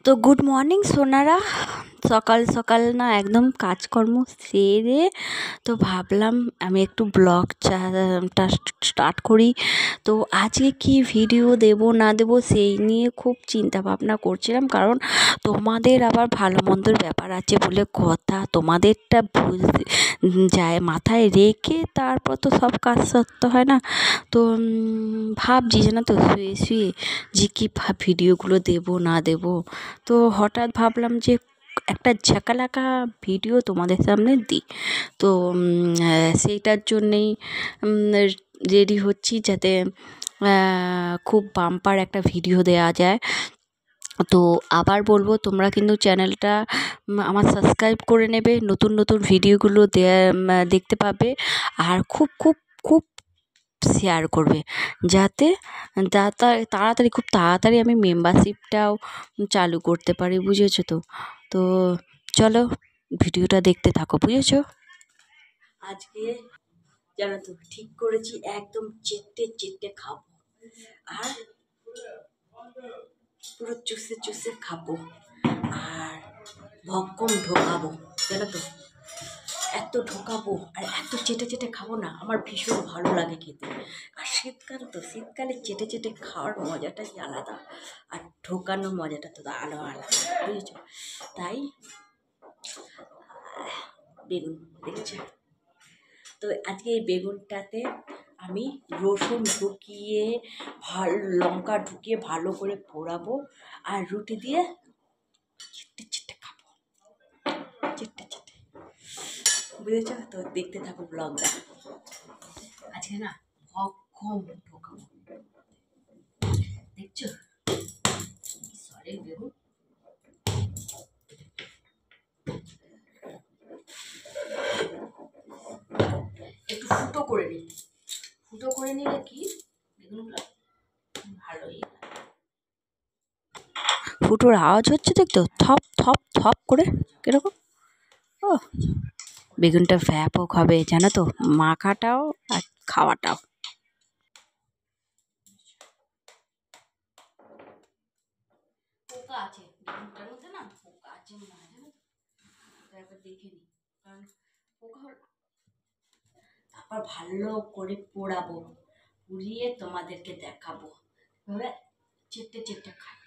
তো good morning Sonara. সকাল সকাল না একদম কাজকর্ম সেরে তো ভাবলাম আমি একটু ব্লগটা স্টার্ট করি। তো আজকে কি ভিডিও দেব না দেব সেই নিয়ে খুব চিন্তা ভাবনা করছিলাম, কারণ তোমাদের আবার ভালো মন্দর ব্যাপার আছে বলে কথা, তোমাদেরটা যায় মাথায় রেখে তারপর তো সব কাজ সারতে হয় না। তো ভাবছি জানো তো শুয়ে শুয়ে যে কী ভিডিওগুলো দেব না দেব। তো হঠাৎ ভাবলাম যে একটা ঝাঁকালাকা ভিডিও তোমাদের সামনে দিই। তো সেইটার জন্যেই রেডি হচ্ছি, যাতে খুব বাম্পার একটা ভিডিও দেওয়া যায়। তো আবার বলবো, তোমরা কিন্তু চ্যানেলটা আমার সাবস্ক্রাইব করে নেবে, নতুন নতুন ভিডিওগুলো দেখতে পাবে। আর খুব খুব খুব শেয়ার করবে, যাতে খুব তাড়াতাড়ি আমি মেম্বারশিপটাও চালু করতে পারি, বুঝেছো তো? তো চলো ভিডিওটা দেখতে থাকো, বুঝেছো? আজকে জানো তো ঠিক করেছি একদম চেটে খাবো, আর পুরো চুষে চুষে খাবো, আর ভক্কম ঢোকাবো, জানো তো? এত ঢোকাবো আর এত চেটে খাবো না, আমার ভীষণ ভালো লাগে খেতে। আর শীতকাল তো, শীতকালে চেটে খাওয়ার মজাটাই আলাদা, আর ঢোকানোর মজাটা তো আরও আলাদা, বুঝেছো? তাই বেগুন দেখছো তো, আজকে এই বেগুনটাতে আমি রসুন ঢুকিয়ে লঙ্কা ঢুকিয়ে ভালো করে পোড়াবো, আর রুটি দিয়ে চেটে খাবো, চেটে বুঝেছ তো? দেখতে থাকো ব্লগটা। আজকে না ভক্ষম ঢোকাবো, দেখছো? সরি বেগুন, একটু ফুটো করে নিলে কি বেগুনগুলো ভালোই। ফুটোর আওয়াজ হচ্ছে দেখতো, থপ থপ থপ করে কিরকম। ও, বেগুনটা ব্যাপক হবে জানো তো, মাখাটাও আর খাওয়াটাও। পোকা আছে বেগুনটার মধ্যে, না পোকা আছে মনে হয়, জানো তো? একবার দেখে নি, কারণ পোকা হল। তারপর ভালো করে পোড়াবো, পুড়িয়ে তোমাদেরকে দেখাবো এভাবে চেটে খাই।